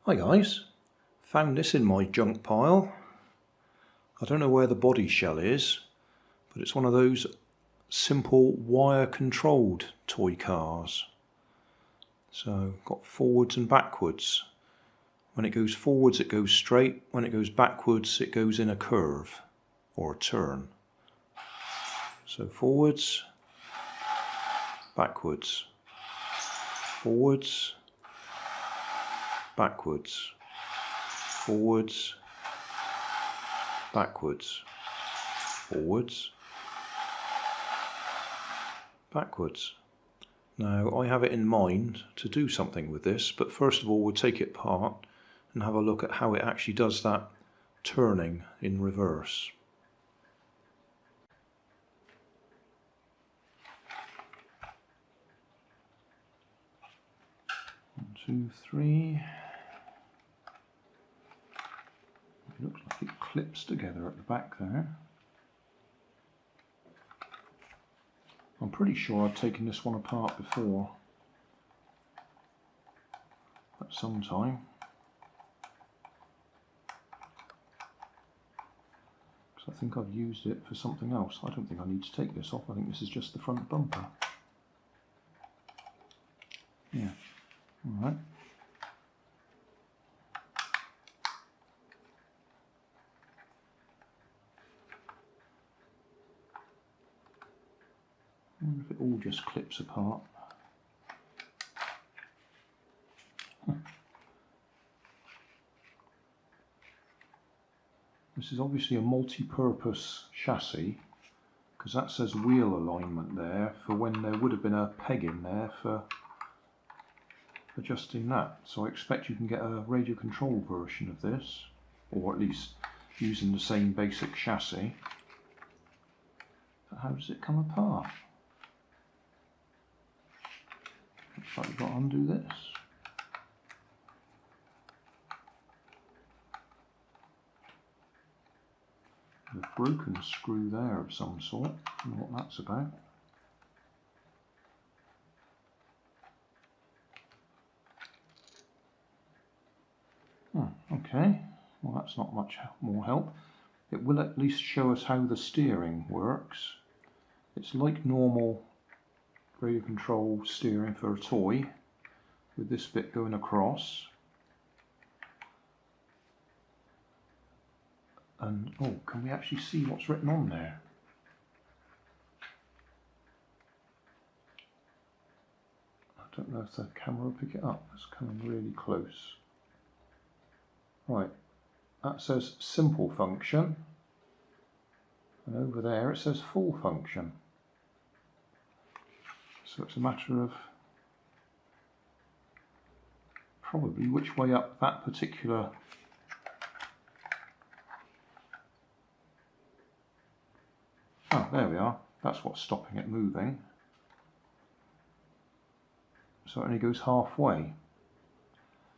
Hi guys, found this in my junk pile. I don't know where the body shell is, but it's one of those simple wire controlled toy cars. So got forwards and backwards. When it goes forwards it goes straight, when it goes backwards it goes in a curve or a turn. So forwards, backwards, forwards, backwards, forwards, backwards, forwards, backwards. Now I have it in mind to do something with this, but first of all we'll take it apart and have a look at how it actually does that turning in reverse. 1, 2, 3. It looks like it clips together at the back there. I'm pretty sure I've taken this one apart before at some time. Because I think I've used it for something else. I don't think I need to take this off. I think this is just the front bumper. Yeah, alright. I wonder if it all just clips apart. This is obviously a multi-purpose chassis, because that says wheel alignment there for when there would have been a peg in there for adjusting that. So I expect you can get a radio control version of this, or at least using the same basic chassis. But how does it come apart? Looks like you've got to undo this. There's a broken screw there of some sort. I don't know what that's about. Okay, well that's not much more help. It will at least show us how the steering works. It's like normal radio control steering for a toy, with this bit going across. And oh, can we actually see what's written on there? I don't know if the camera will pick it up. It's coming really close. Right, that says simple function, and over there it says full function. So it's a matter of probably which way up that particular oh, there we are. That's what's stopping it moving. So it only goes halfway.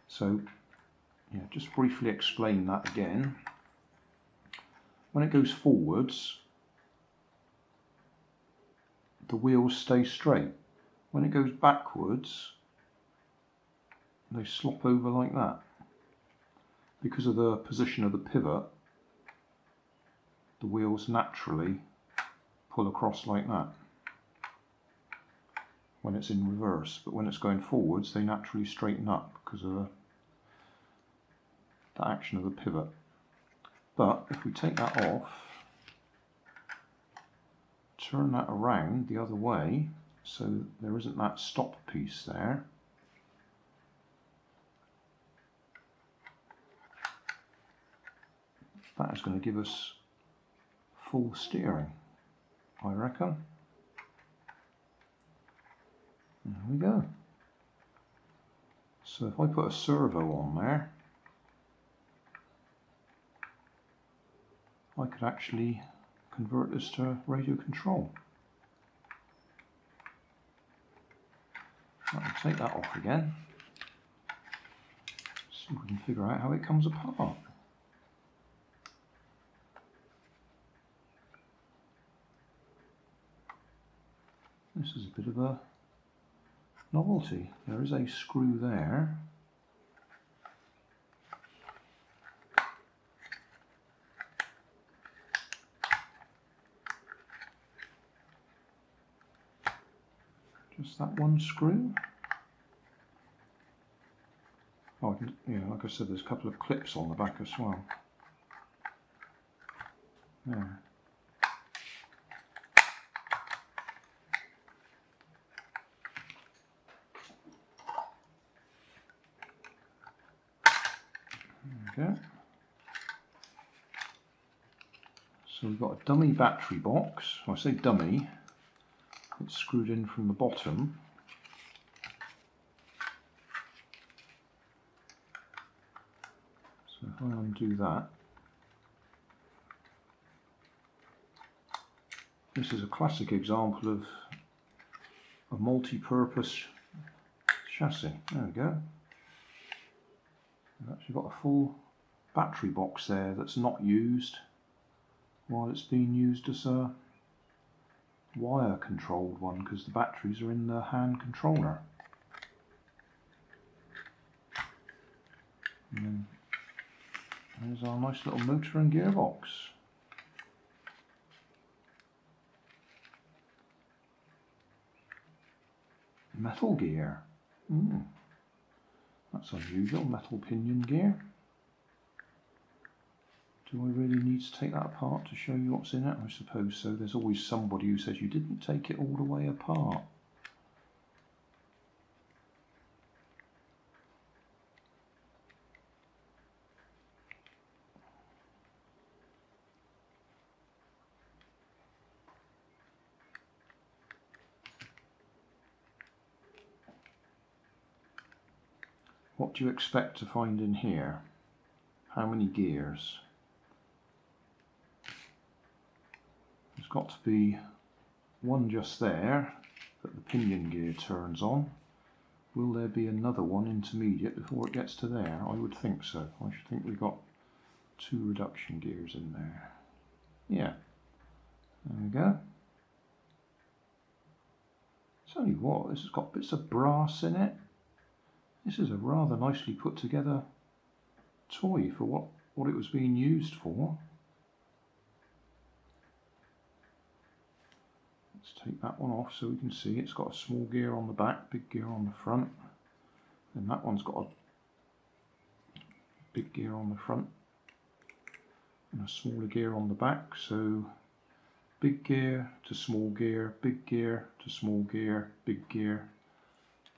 So yeah, just briefly explain that again. When it goes forwards, the wheels stay straight. When it goes backwards, they slop over like that. Because of the position of the pivot, the wheels naturally pull across like that when it's in reverse, but when it's going forwards they naturally straighten up because of the action of the pivot. But if we take that off, turn that around the other way so there isn't that stop piece there, that is going to give us full steering, I reckon. There we go. So if I put a servo on there, I could actually convert this to radio control. I'll take that off again. See if we can figure out how it comes apart. This is a bit of a novelty. There is a screw there. That's that one screw. Oh, yeah, like I said, there's a couple of clips on the back as well. There. There we go. So we've got a dummy battery box. When I say dummy, it's screwed in from the bottom. So if I undo that, this is a classic example of a multi-purpose chassis. There we go. I've actually got a full battery box there that's not used, while it's being used as a wire controlled one because the batteries are in the hand controller. And then there's our nice little motor and gearbox. Metal gear. That's unusual, metal pinion gear. Do I really need to take that apart to show you what's in it? I suppose so. There's always somebody who says you didn't take it all the way apart. What do you expect to find in here? How many gears? There's got to be one just there that the pinion gear turns on. Will there be another one intermediate before it gets to there? I would think so. I should think we've got 2 reduction gears in there. Yeah, there we go. Tell you what, this has got bits of brass in it. This is a rather nicely put together toy for what it was being used for. Let's take that one off so we can see it's got a small gear on the back, big gear on the front. And that one's got a big gear on the front and a smaller gear on the back. So big gear to small gear, big gear to small gear, big gear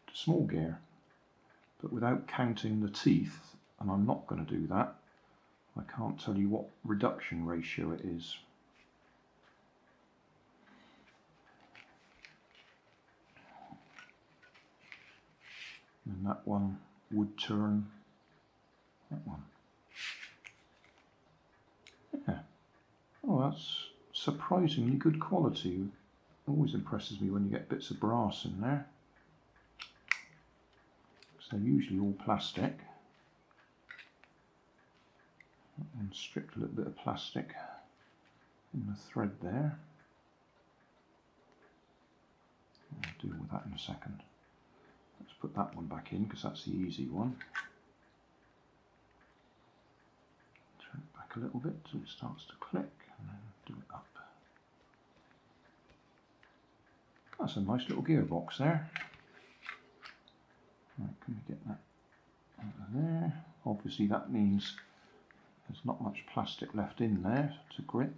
to small gear. But without counting the teeth, and I'm not going to do that, I can't tell you what reduction ratio it is. And that one would turn that one. Yeah. Oh, that's surprisingly good quality. It always impresses me when you get bits of brass in there. They're usually all plastic. And stripped a little bit of plastic in the thread there. I'll deal with that in a second. Let's put that one back in because that's the easy one. Turn it back a little bit so it starts to click and then do it up. That's a nice little gearbox there. Right, can we get that out of there? Obviously that means there's not much plastic left in there to grip.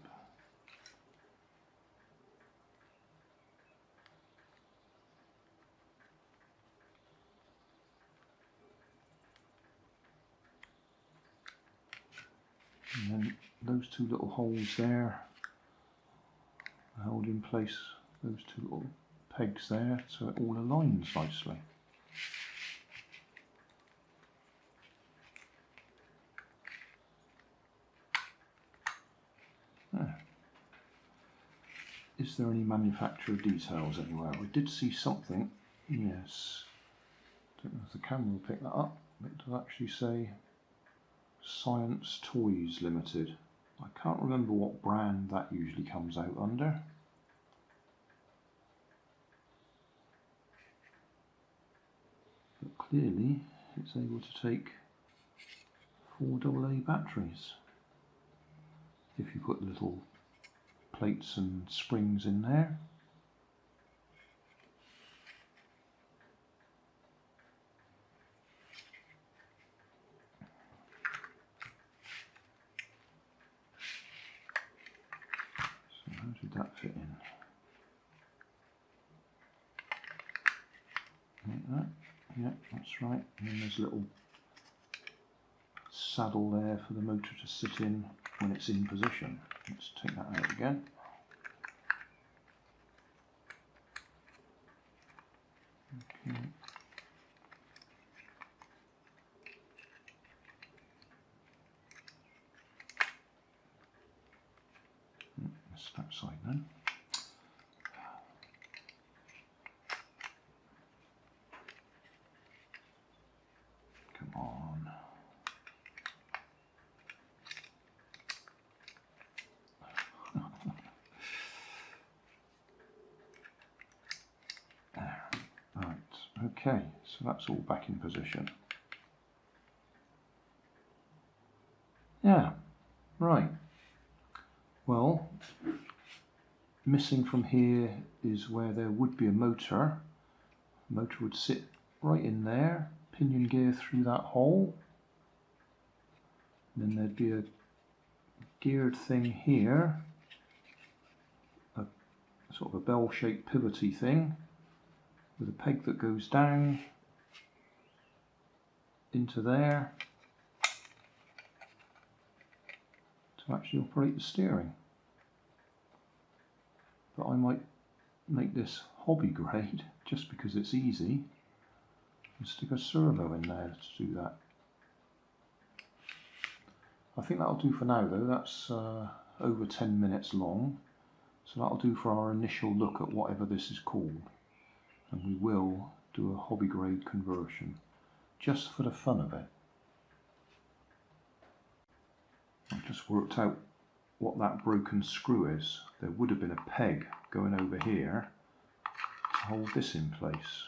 And then those 2 little holes there are held in place, those 2 little pegs there, so it all aligns nicely. Is there any manufacturer details anywhere? I did see something, yes. Don't know if the camera will pick that up. It does actually say Science Toys Limited. I can't remember what brand that usually comes out under. But clearly it's able to take 4 AA batteries if you put little plates and springs in there. Yeah, that's right. And then there's a little saddle there for the motor to sit in when it's in position. Let's take that out again. Okay. That's that side then. Come on. Right, okay, so that's all back in position. Yeah, right. Well, missing from here is where there would be a motor. The motor would sit right in there, pinion gear through that hole. And then there'd be a geared thing here, a sort of a bell-shaped pivoty thing with a peg that goes down into there to actually operate the steering. But I might make this hobby grade just because it's easy and stick a servo in there to do that. I think that'll do for now though. That's over 10 minutes long, so that'll do for our initial look at whatever this is called, and we will do a hobby grade conversion just for the fun of it. I've just worked out what that broken screw is. There would have been a peg going over here to hold this in place.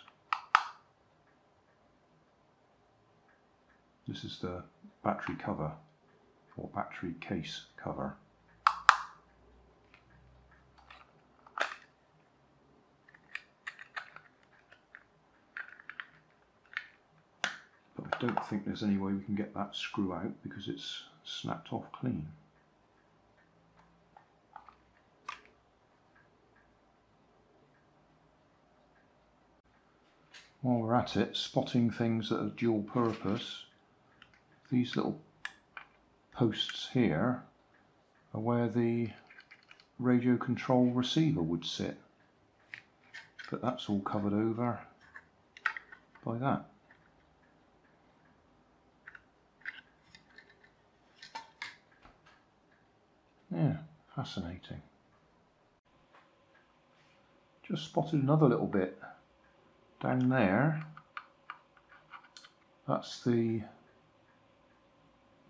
This is the battery cover, or battery case cover. But I don't think there's any way we can get that screw out because it's snapped off clean. While we're at it, spotting things that are dual purpose, these little posts here are where the radio control receiver would sit, but that's all covered over by that. Yeah, fascinating. Just spotted another little bit down there. That's the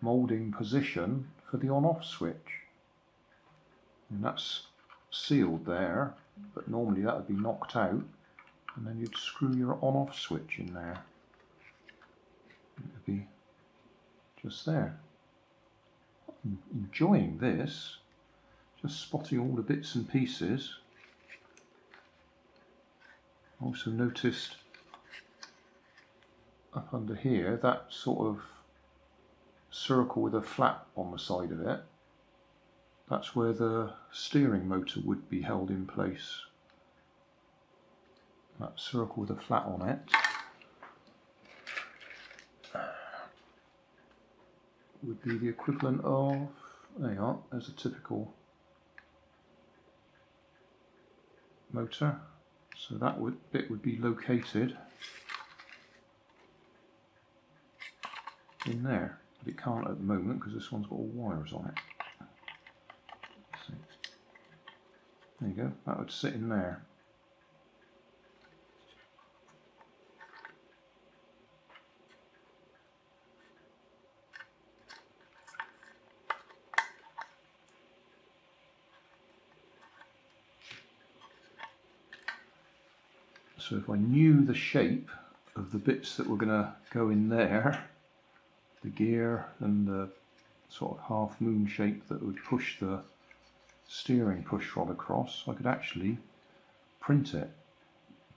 moulding position for the on-off switch, and that's sealed there, but normally that would be knocked out and then you'd screw your on-off switch in there. It would be just there. I'm enjoying this, just spotting all the bits and pieces. Also noticed up under here that sort of circle with a flap on the side of it. That's where the steering motor would be held in place. That circle with a flat on it would be the equivalent of, there you are, there's a typical motor. So that bit would be located in there, but it can't at the moment because this one's got all wires on it. Let's see. There you go, that would sit in there. So if I knew the shape of the bits that were going to go in there, the gear and the sort of half moon shape that would push the steering push rod across, I could actually print it,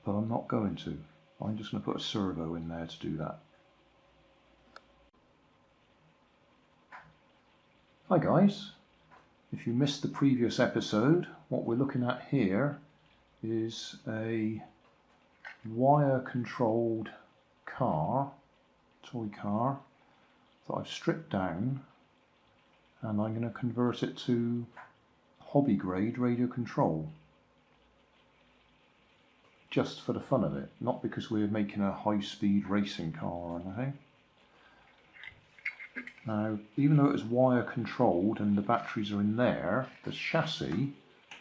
but I'm not going to. I'm just going to put a servo in there to do that. Hi guys, if you missed the previous episode, what we're looking at here is a wire controlled toy car, that I've stripped down, and I'm going to convert it to hobby grade radio control. Just for the fun of it, not because we're making a high-speed racing car or anything. Now, even though it is wire controlled and the batteries are in there, the chassis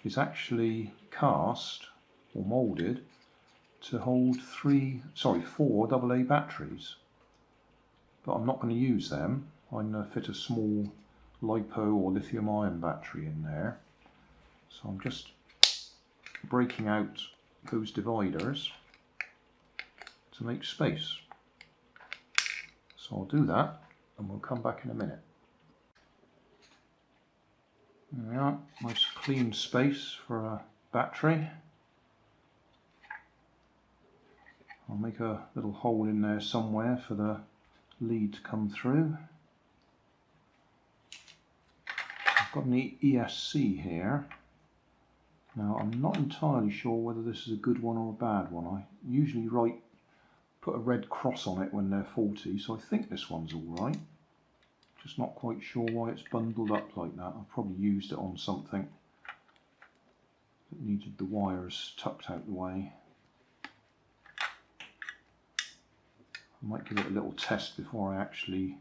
is actually cast or moulded to hold 4 AA batteries. But I'm not going to use them. I'm going to fit a small LiPo or lithium-ion battery in there. So I'm just breaking out those dividers to make space. So I'll do that and we'll come back in a minute. There we are, nice clean space for a battery. I'll make a little hole in there somewhere for the lead to come through. I've got an ESC here. Now I'm not entirely sure whether this is a good one or a bad one. I usually put a red cross on it when they're faulty, so I think this one's alright. Just not quite sure why it's bundled up like that. I've probably used it on something that needed the wires tucked out the way. I might give it a little test before I actually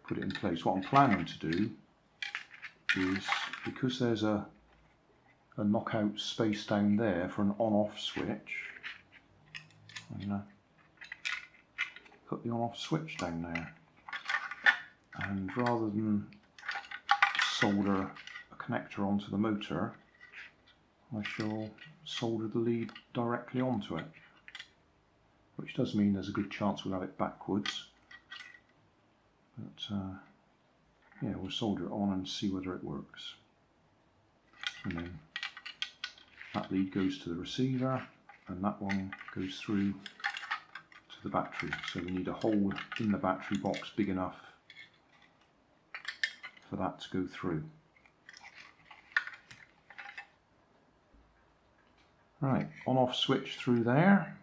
put it in place. What I'm planning to do is, because there's a knockout space down there for an on-off switch, I'm going to put the on-off switch down there. And rather than solder a connector onto the motor, I shall solder the lead directly onto it. Which does mean there's a good chance we'll have it backwards. But yeah, we'll solder it on and see whether it works. And then that lead goes to the receiver and that one goes through to the battery. So we need a hole in the battery box big enough for that to go through. Right, on-off switch through there.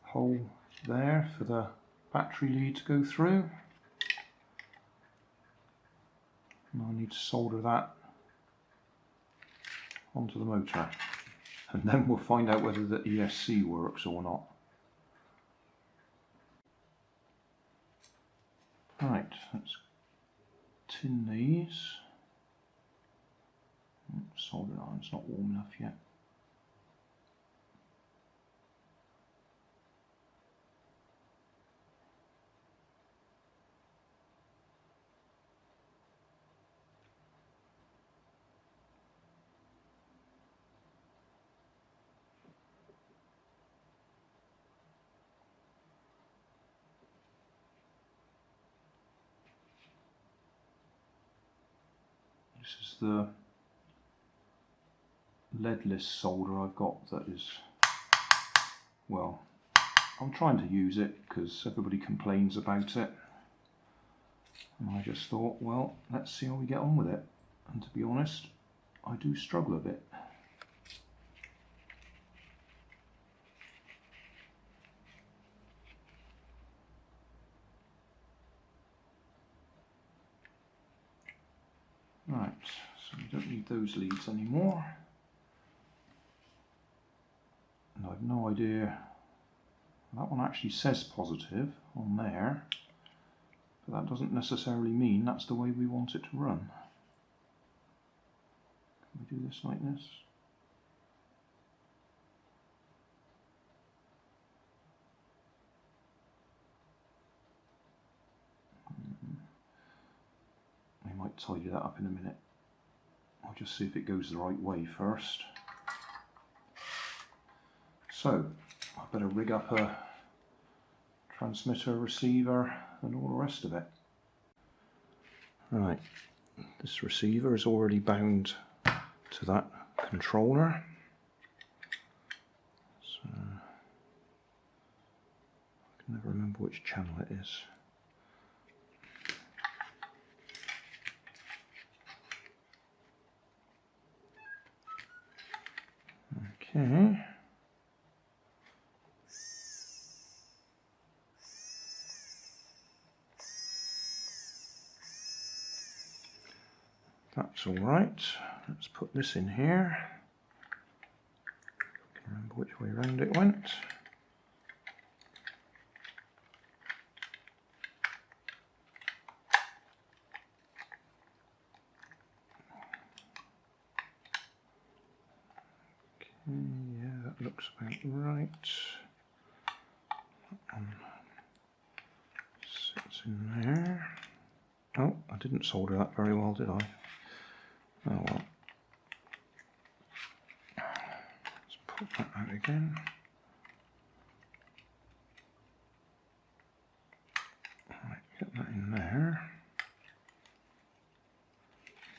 Hole there for the battery lead to go through. And I need to solder that onto the motor. And then we'll find out whether the ESC works or not. Right, let's tin these. Solder iron's not warm enough yet. This is the leadless solder I've got that is, well, I'm trying to use it because everybody complains about it. And I just thought, well, let's see how we get on with it. And to be honest, I do struggle a bit. Right, so we don't need those leads anymore. And I've no idea, that one actually says positive on there, but that doesn't necessarily mean that's the way we want it to run. Can we do this like this? We might tidy that up in a minute. I'll just see if it goes the right way first. So, I better rig up a transmitter, receiver and all the rest of it. Right, this receiver is already bound to that controller. So, I can never remember which channel it is. Okay. That's all right. Let's put this in here. I can remember which way round it went. Yeah, that looks about right. That one sits in there. Oh, I didn't solder that very well, did I? Oh well. Let's put that out again. Right, get that in there.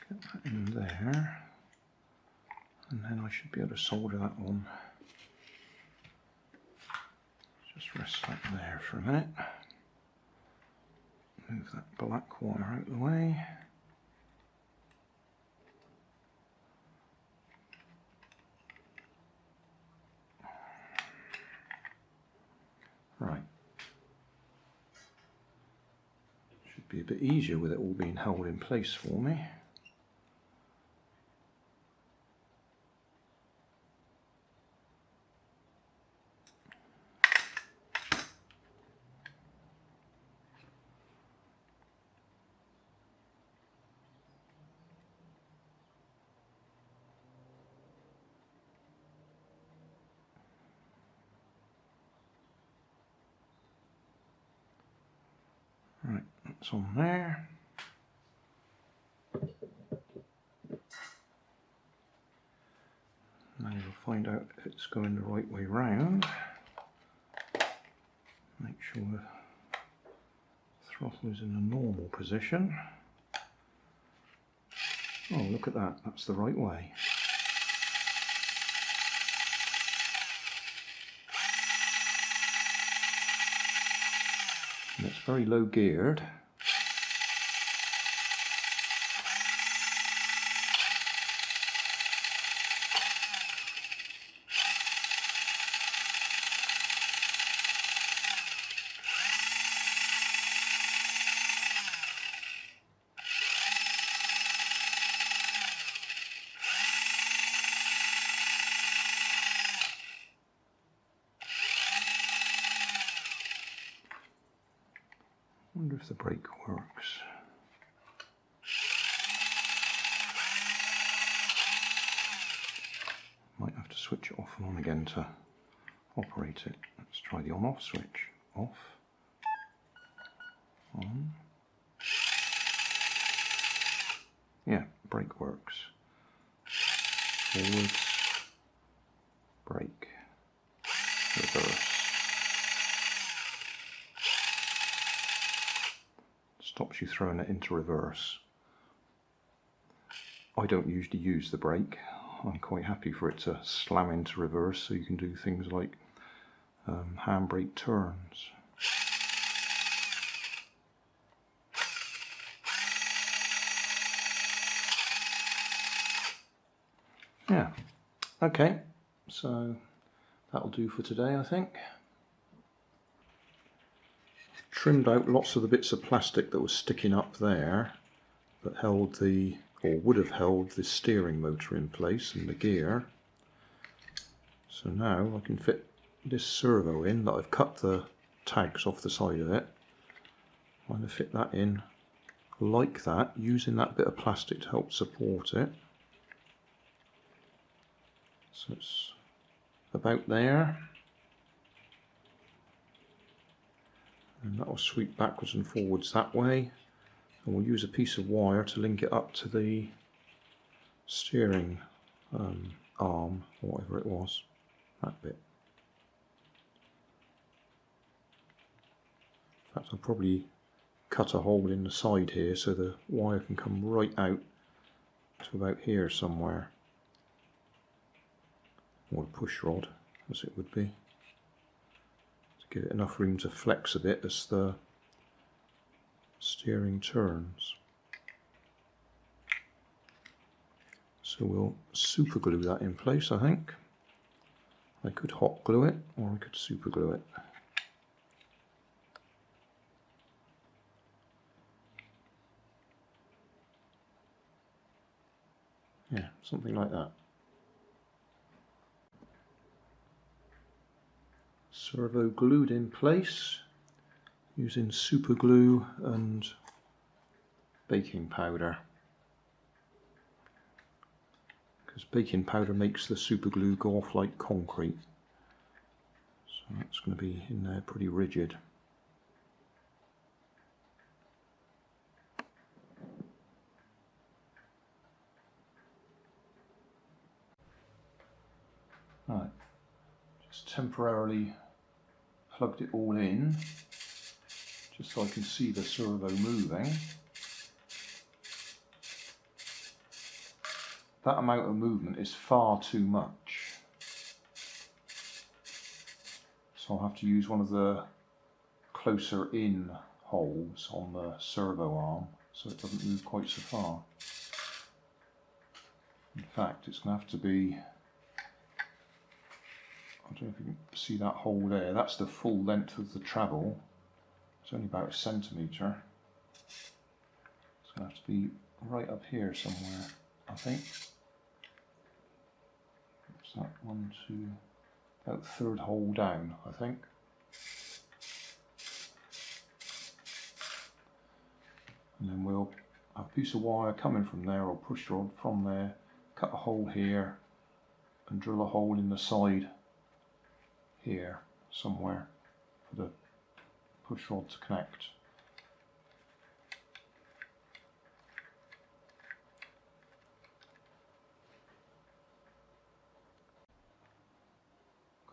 Get that in there. And then I should be able to solder that one. Just rest that there for a minute. Move that black wire out of the way. Right. Should be a bit easier with it all being held in place for me. Right, that's on there. Now we'll find out if it's going the right way round. Make sure the throttle is in the normal position. Oh, look at that, that's the right way. And it's very low geared. I wonder if the brake works. Might have to switch it off and on again to operate it. Let's try the on-off switch. Off. On. Yeah, brake works. Forwards. Brake. Reverse. Stops you throwing it into reverse. I don't usually use the brake. I'm quite happy for it to slam into reverse so you can do things like handbrake turns. Yeah, okay, so that'll do for today, I think. Trimmed out lots of the bits of plastic that was sticking up there that held the, or would have held the steering motor in place and the gear. So now I can fit this servo in that I've cut the tags off the side of it. I'm going to fit that in like that, using that bit of plastic to help support it. So it's about there. And that will sweep backwards and forwards that way. And we'll use a piece of wire to link it up to the steering arm, or whatever it was, that bit. In fact, I'll probably cut a hole in the side here so the wire can come right out to about here somewhere. Or a push rod, as it would be. To give it enough room to flex a bit as the steering turns. So we'll super glue that in place, I think. I could hot glue it, or I could super glue it. Yeah, something like that. Servo glued in place using super glue and baking powder, because baking powder makes the super glue go off like concrete. So that's going to be in there pretty rigid. Right, just temporarily plugged it all in, just so I can see the servo moving. That amount of movement is far too much. So I'll have to use one of the closer in holes on the servo arm so it doesn't move quite so far. In fact, it's going to have to be, I don't know if you can see that hole there, that's the full length of the travel. It's only about a centimetre. It's going to have to be right up here somewhere, I think. What's that? 1, 2, about third hole down, I think. And then we'll have a piece of wire coming from there, or push rod from there, cut a hole here and drill a hole in the side here somewhere for the push rod to connect.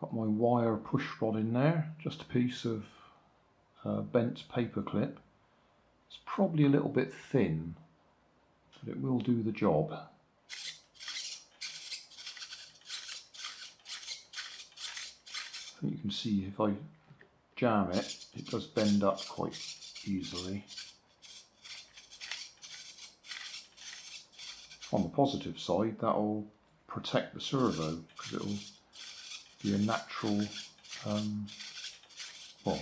Got my wire push rod in there, just a piece of bent paper clip. It's probably a little bit thin, but it will do the job. I think you can see if I jam it, it does bend up quite easily. On the positive side, that will protect the servo, because it will be a natural,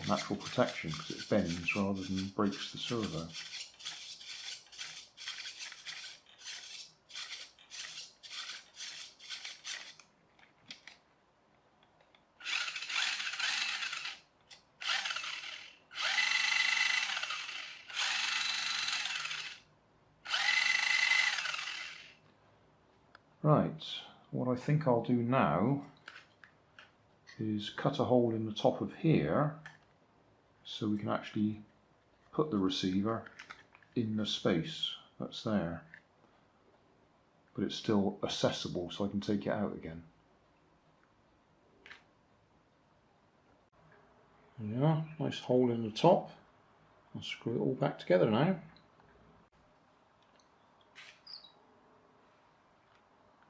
natural protection, because it bends rather than breaks the servo. Right, what I think I'll do now is cut a hole in the top of here so we can actually put the receiver in the space that's there, but it's still accessible so I can take it out again. Yeah, nice hole in the top. I'll screw it all back together now.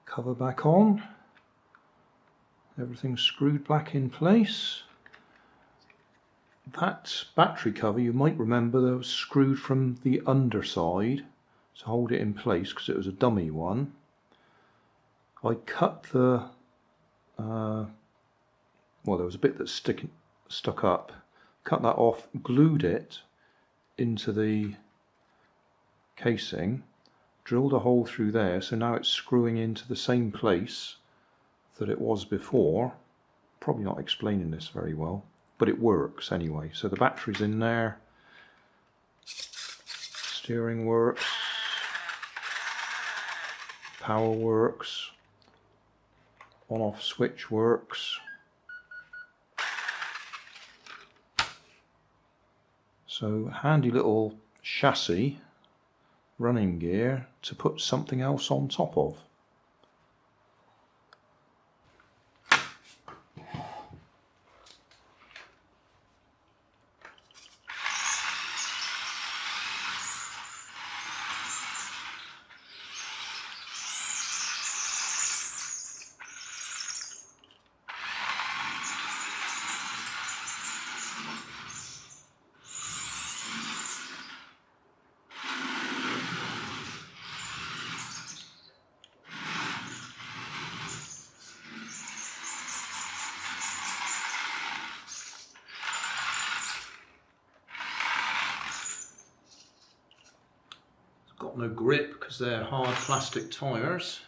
Cover back on. Everything's screwed back in place. That battery cover, you might remember, that was screwed from the underside to hold it in place because it was a dummy one. I cut the, there was a bit that stuck up, cut that off, glued it into the casing, drilled a hole through there, so now it's screwing into the same place that it was before. Probably not explaining this very well, but it works anyway. So the battery's in there, steering works, power works, on-off switch works. So handy little chassis, running gear to put something else on top of. Got no grip because they're hard plastic tyres.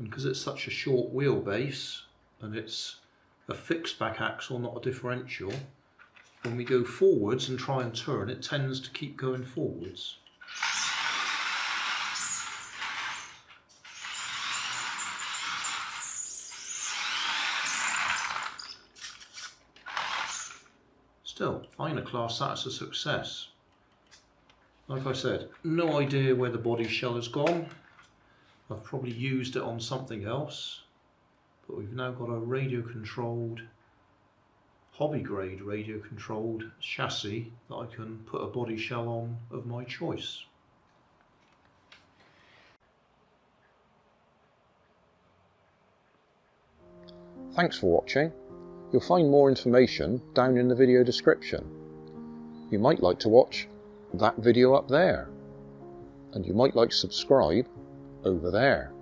and because it's such a short wheelbase and it's a fixed back axle, not a differential, when we go forwards and try and turn, it tends to keep going forwards. Still, I'm going to class that as a success. Like I said, no idea where the body shell has gone. I've probably used it on something else, but we've now got a radio controlled, hobby grade radio controlled chassis that I can put a body shell on of my choice. Thanks for watching. You'll find more information down in the video description. You might like to watch that video up there, and you might like to subscribe over there.